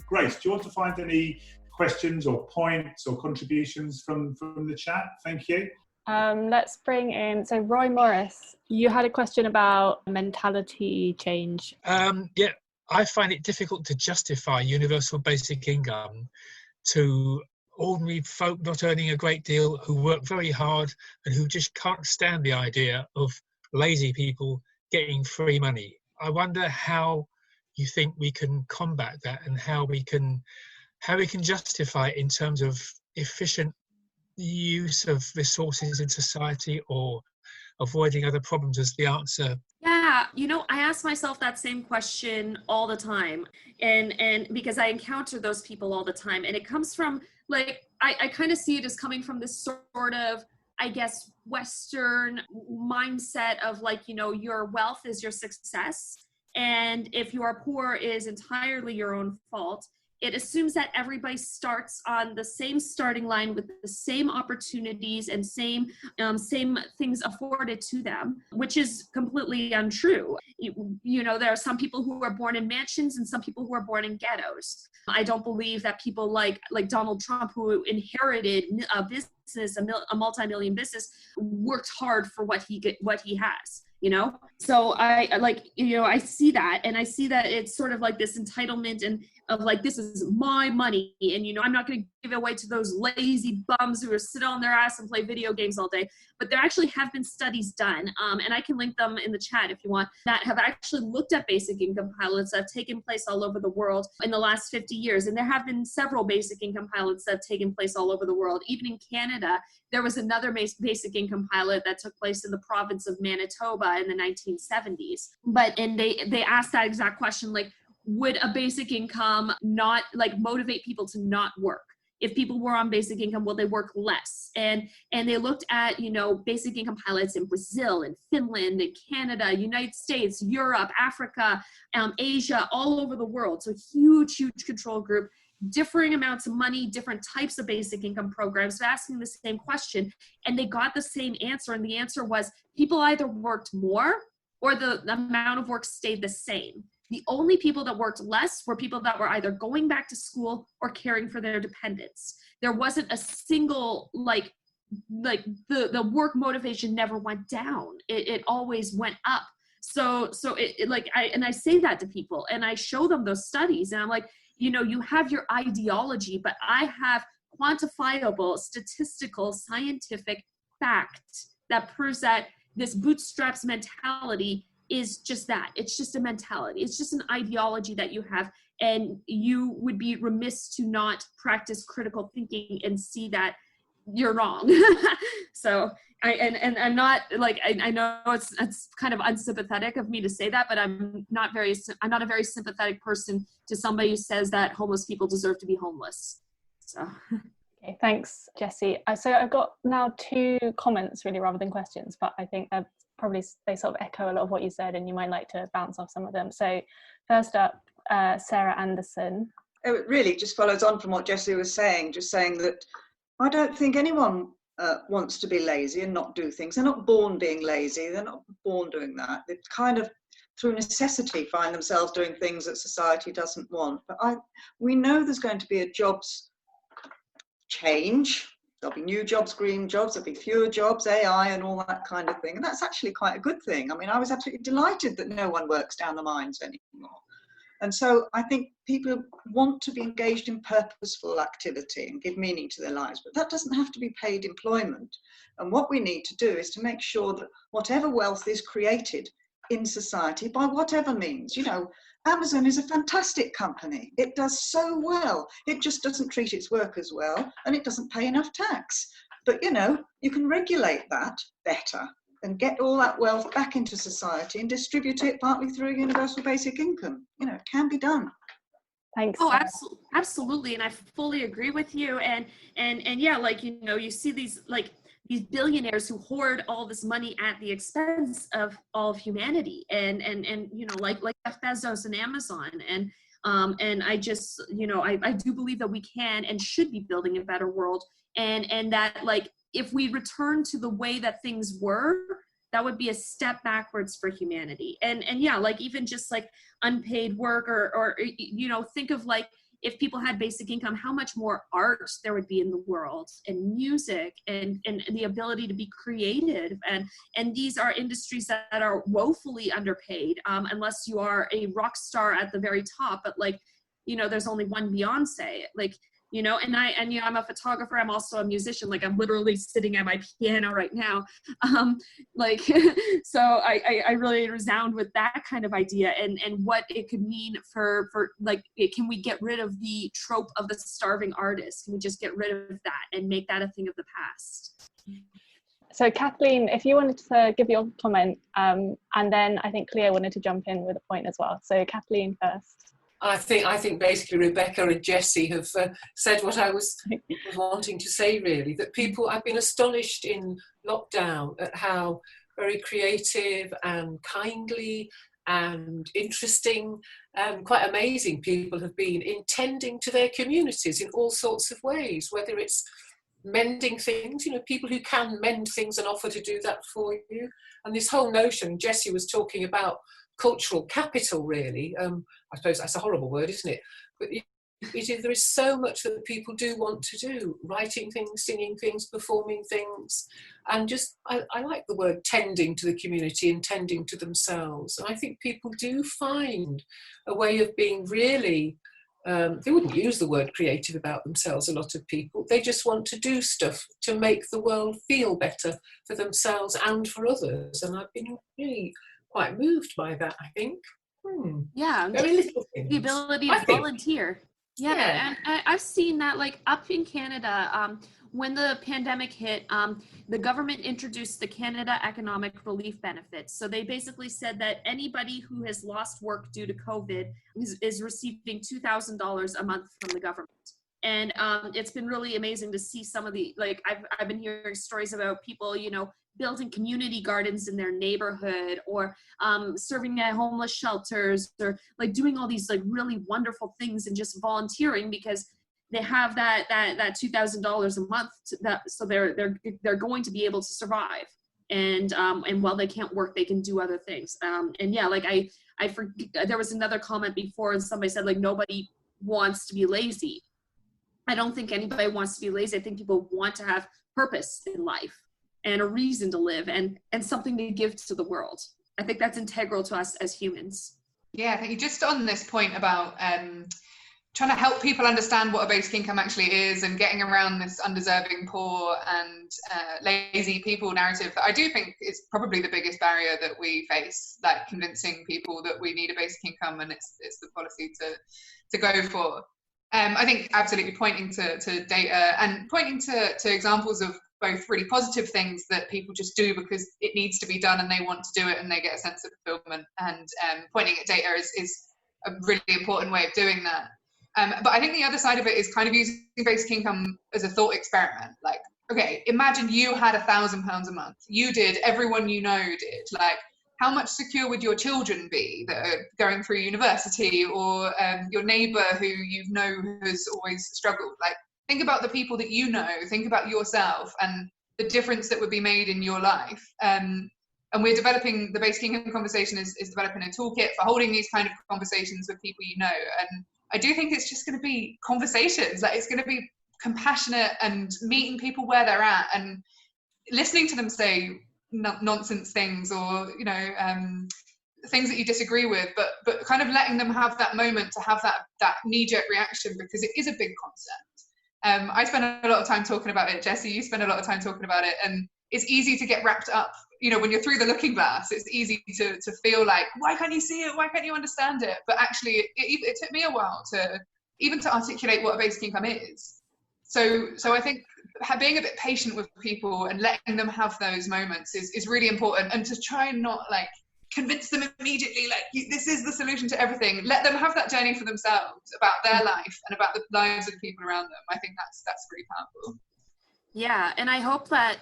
Grace, do you want to find any questions or points or contributions from the chat? Thank you. Let's bring in, so Roy Morris, you had a question about mentality change. Yeah, I find it difficult to justify universal basic income to ordinary folk not earning a great deal who work very hard and who just can't stand the idea of lazy people getting free money. I wonder how you think we can combat that and how we can justify it in terms of efficient use of resources in society or avoiding other problems as the answer. Yeah, I ask myself that same question all the time, and because I encounter those people all the time, and it comes from I kind of see it as coming from this sort of, I guess, Western mindset of your wealth is your success, and if you are poor is entirely your own fault. It assumes that everybody starts on the same starting line with the same opportunities and same things afforded to them, which is completely untrue. There are some people who are born in mansions and some people who are born in ghettos. I don't believe that people like Donald Trump, who inherited a business, a multi-million business, worked hard for what he has. So I see that, and I see that it's sort of like this entitlement and of this is my money, and I'm not going to give it away to those lazy bums who are sit on their ass and play video games all day. But there actually have been studies done, and I can link them in the chat if you want, that have actually looked at basic income pilots that have taken place all over the world in the last 50 years. And there have been several basic income pilots that have taken place all over the world. Even in Canada, there was another basic income pilot that took place in the province of Manitoba in the 1970s. And they asked that exact question, would a basic income not motivate people to not work? If people were on basic income, will they work less? And they looked at, basic income pilots in Brazil and Finland and Canada, United States, Europe, Africa, Asia, all over the world. So huge control group, differing amounts of money, different types of basic income programs, asking the same question. And they got the same answer. And the answer was people either worked more or the amount of work stayed the same. The only people that worked less were people that were either going back to school or caring for their dependents. There wasn't a single, the work motivation never went down. It always went up. So I say that to people and I show them those studies and I'm like, you have your ideology, but I have quantifiable, statistical, scientific fact that proves that this bootstraps mentality is just that. It's just a mentality. It's just an ideology that you have, and you would be remiss to not practice critical thinking and see that you're wrong. So I'm not I know it's kind of unsympathetic of me to say that, but I'm not a very sympathetic person to somebody who says that homeless people deserve to be homeless. So. Okay, thanks, Jessie. So I've got now 2 comments really rather than questions, but I think probably they sort of echo a lot of what you said and you might like to bounce off some of them. So first up, Sarah Anderson. It really just follows on from what Jessie was saying, just saying that I don't think anyone wants to be lazy and not do things. They're not born being lazy. They're not born doing that. They kind of, through necessity, find themselves doing things that society doesn't want. But we know there's going to be a jobs change. There'll be new jobs, green jobs, there'll be fewer jobs, AI and all that kind of thing. And that's actually quite a good thing. I mean, I was absolutely delighted that no one works down the mines anymore. And so I think people want to be engaged in purposeful activity and give meaning to their lives, but that doesn't have to be paid employment. And what we need to do is to make sure that whatever wealth is created in society by whatever means, Amazon is a fantastic company. It does so well. It just doesn't treat its workers well, and it doesn't pay enough tax. But, you can regulate that better and get all that wealth back into society and distribute it partly through a universal basic income. It can be done. Thanks. Oh, absolutely. And I fully agree with you. And yeah, you see these billionaires who hoard all this money at the expense of all of humanity, and like Jeff Bezos and Amazon, and I just I do believe that we can and should be building a better world, and that if we return to the way that things were, that would be a step backwards for humanity. And yeah, even just unpaid work or think of if people had basic income, how much more art there would be in the world, and music, and the ability to be creative. And these are industries that are woefully underpaid, unless you are a rock star at the very top. But there's only one Beyonce, I'm a photographer. I'm also a musician. I'm literally sitting at my piano right now. So I really resound with that kind of idea, and what it could mean for can we get rid of the trope of the starving artist? Can we just get rid of that and make that a thing of the past? So Kathleen, if you wanted to give your comment, and then I think Cleo wanted to jump in with a point as well. So Kathleen first. I think basically Rebecca and Jessie have said what I was wanting to say, really, that I've been astonished in lockdown at how very creative and kindly and interesting and quite amazing people have been in tending to their communities in all sorts of ways, whether it's mending things, people who can mend things and offer to do that for you. And this whole notion, Jessie was talking about cultural capital, really. I suppose that's a horrible word, isn't it? But there is so much that people do want to do, writing things, singing things, performing things, and just I like the word tending to the community and tending to themselves. And I think people do find a way of being really, they wouldn't use the word creative about themselves, a lot of people. They just want to do stuff to make the world feel better for themselves and for others. And I've been really quite moved by that, I think. Yeah, very little things. The ability to volunteer. Yeah, and I've seen that up in Canada, when the pandemic hit, the government introduced the Canada Economic Relief Benefits. So they basically said that anybody who has lost work due to COVID is receiving $2,000 a month from the government. And it's been really amazing to see some of the, I've been hearing stories about people, building community gardens in their neighborhood, or serving at homeless shelters, or doing all these really wonderful things and just volunteering because they have that $2,000 a month so they're going to be able to survive. And while they can't work, they can do other things. And yeah, I forget, there was another comment before and somebody said nobody wants to be lazy. I don't think anybody wants to be lazy. I think people want to have purpose in life and a reason to live and something to give to the world. I think that's integral to us as humans. Yeah, I think you just on this point about trying to help people understand what a basic income actually is and getting around this undeserving poor and lazy people narrative that I do think is probably the biggest barrier that we face, convincing people that we need a basic income and it's the policy to go for. I think absolutely pointing to data and pointing to examples of both really positive things that people just do because it needs to be done and they want to do it and they get a sense of fulfillment, and pointing at data is a really important way of doing that. But I think the other side of it is kind of using basic income as a thought experiment. Okay, imagine you had £1,000 a month. You did, everyone you know did. How much secure would your children be that are going through university, or your neighbour who you know has always struggled? Think about the people that you know, think about yourself and the difference that would be made in your life. And we're developing, the basic income conversation is developing a toolkit for holding these kind of conversations with people you know. And I do think it's just going to be conversations, it's going to be compassionate and meeting people where they're at and listening to them say nonsense things, or things that you disagree with, but kind of letting them have that moment to have that knee-jerk reaction, because it is a big concept. I spend a lot of time talking about it. Jessie, you spend a lot of time talking about it, and it's easy to get wrapped up. You know, when you're through the looking glass, it's easy to feel like, why can't you see it? Why can't you understand it? But actually, it took me a while to articulate what a basic income is. So I think being a bit patient with people and letting them have those moments is really important, and to try and not like convince them immediately like this is the solution to everything. Let them have that journey for themselves about their life and about the lives of the people around them. I think that's really powerful. Yeah, and I hope that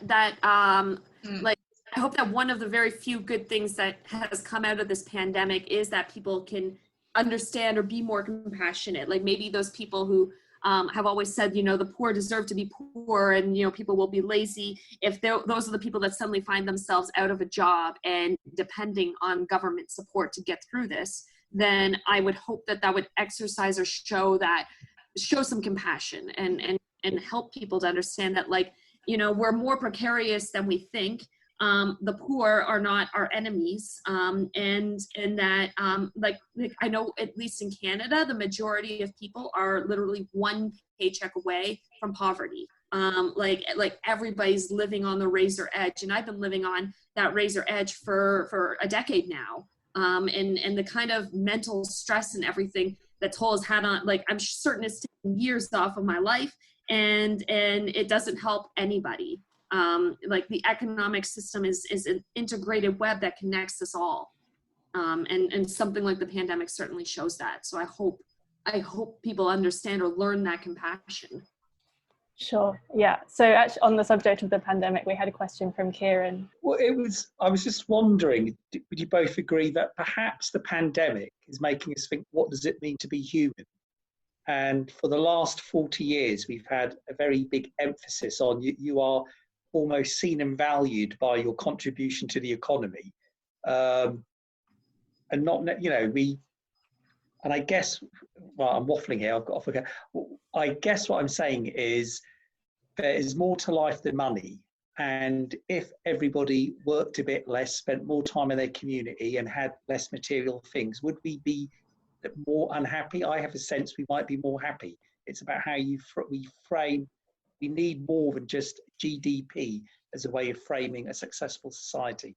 I hope that one of the very few good things that has come out of this pandemic is that people can understand or be more compassionate. Like maybe those people who have always said, you know, the poor deserve to be poor, and, you know, people will be lazy. If those are the people that suddenly find themselves out of a job and depending on government support to get through this, then I would hope that would exercise or show some compassion and help people to understand that, like, you know, we're more precarious than we think. The poor are not our enemies, and that like I know at least in Canada, the majority of people are literally one paycheck away from poverty. Like everybody's living on the razor edge, and I've been living on that razor edge for a decade now. And the kind of mental stress and everything that toll has had on, like, I'm certain it's taken years off of my life, and it doesn't help anybody. Like the economic system is an integrated web that connects us all. And something like the pandemic certainly shows that. So I hope people understand or learn that compassion. Sure. Yeah. So actually on the subject of the pandemic, we had a question from Kieran. Well, I was just wondering, would you both agree that perhaps the pandemic is making us think, what does it mean to be human? And for the last 40 years, we've had a very big emphasis on you are almost seen and valued by your contribution to the economy, and not, you know, and I guess, well, I'm waffling here, I've got to forget. I guess what I'm saying is there is more to life than money, and if everybody worked a bit less, spent more time in their community and had less material things, would we be more unhappy? I have a sense we might be more happy. It's about how we frame. We need more than just GDP as a way of framing a successful society.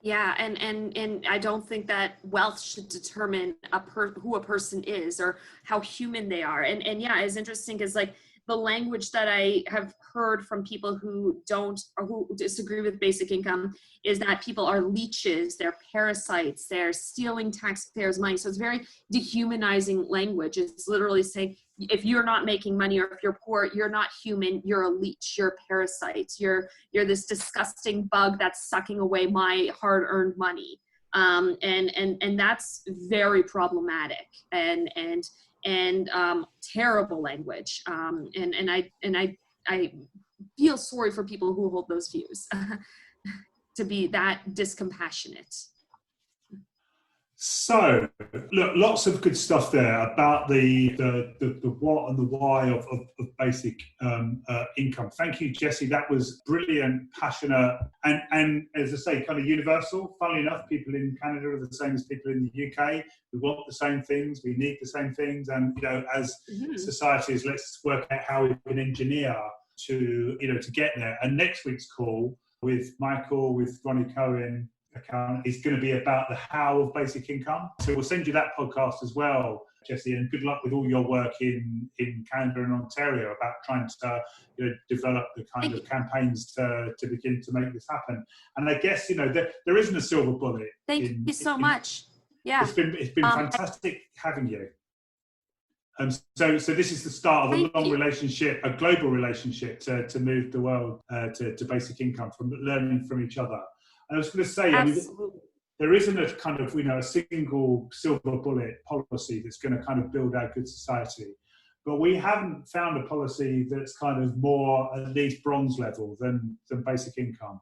Yeah, and I don't think that wealth should determine who a person is or how human they are. And yeah, it's interesting because, like, the language that I have heard from people who don't or who disagree with basic income is that people are leeches, they're parasites, they're stealing taxpayers' money. So it's very dehumanizing language. It's literally saying, if you're not making money or if you're poor, you're not human, you're a leech, you're a parasite, you're this disgusting bug that's sucking away my hard-earned money. And that's very problematic and terrible language. And I feel sorry for people who hold those views to be that discompassionate. So, look, lots of good stuff there about the what and the why of basic income. Thank you, Jessie. That was brilliant, passionate, and as I say, kind of universal. Funnily enough, people in Canada are the same as people in the UK. We want the same things, we need the same things, and, you know, as societies, let's work out how we can engineer to get there. And next week's call with Michael, with Ronnie Cohen, is going to be about the how of basic income. So we'll send you that podcast as well, Jessie, and good luck with all your work in Canada and Ontario about trying to develop the kind of campaigns to begin to make this happen. And I guess, there isn't a silver bullet. Thank you so much. Yeah, it's been fantastic having you. So this is the start of a long relationship, a global relationship to move the world to basic income, from learning from each other. And I was going to say, I mean, there isn't a kind of, a single silver bullet policy that's going to kind of build our good society. But we haven't found a policy that's kind of more at least bronze level than basic income.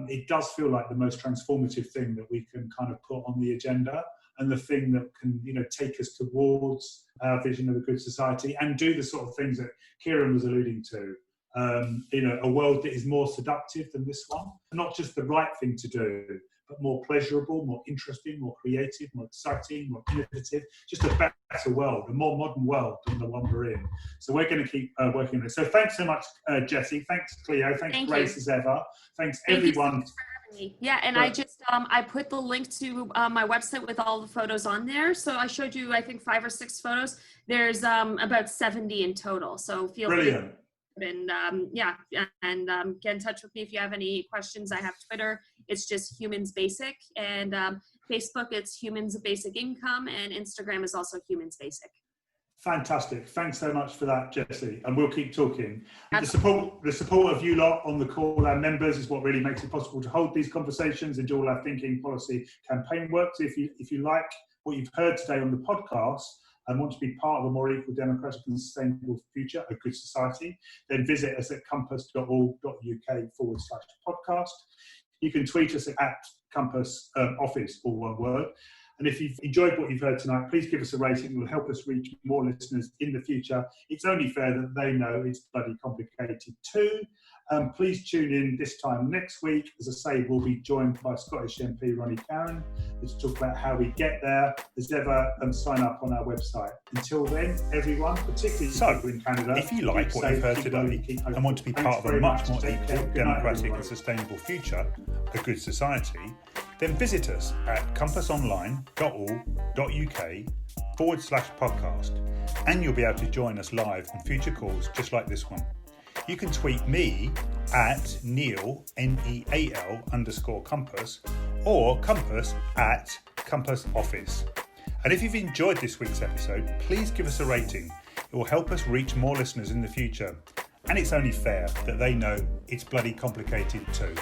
It does feel like the most transformative thing that we can kind of put on the agenda, and the thing that can, take us towards our vision of a good society and do the sort of things that Kieran was alluding to. A world that is more seductive than this one. Not just the right thing to do, but more pleasurable, more interesting, more creative, more exciting, more innovative, just a better world, a more modern world than the one we're in. So we're going to keep working on this. So thanks so much, Jessie. Thanks, Cleo. Thanks, Grace, as ever. Thanks, everyone. Yeah, and I just I put the link to my website with all the photos on there. So I showed you, I think, 5 or 6 photos. There's about 70 in total. So feel Brilliant. free. And get in touch with me if you have any questions. I have Twitter, it's just Humans Basic, and Facebook, it's Humans Basic Income, and Instagram is also Humans Basic. Fantastic. Thanks so much for that, Jessie. And we'll keep talking. The support of you lot on the call, our members, is what really makes it possible to hold these conversations and do all our thinking, policy, campaign work. So if you like what you've heard today on the podcast and want to be part of a more equal, democratic and sustainable future, a good society, then visit us at compass.org.uk/podcast. You can tweet us at Compass Office, all one word. And if you've enjoyed what you've heard tonight, please give us a rating. It will help us reach more listeners in the future. It's only fair that they know it's bloody complicated too. Please tune in this time next week. As I say, we'll be joined by Scottish MP Ronnie Caron to talk about how we get there. As ever, sign up on our website. Until then, everyone, particularly people in Canada, if you like what you've heard today and want to be part of a much more equal, democratic and sustainable future, a good society, then visit us at compassonline.org.uk/podcast, and you'll be able to join us live on future calls just like this one. You can tweet me at Neil, NEAL_Compass, or Compass at Compass Office. And if you've enjoyed this week's episode, please give us a rating. It will help us reach more listeners in the future. And it's only fair that they know it's bloody complicated too.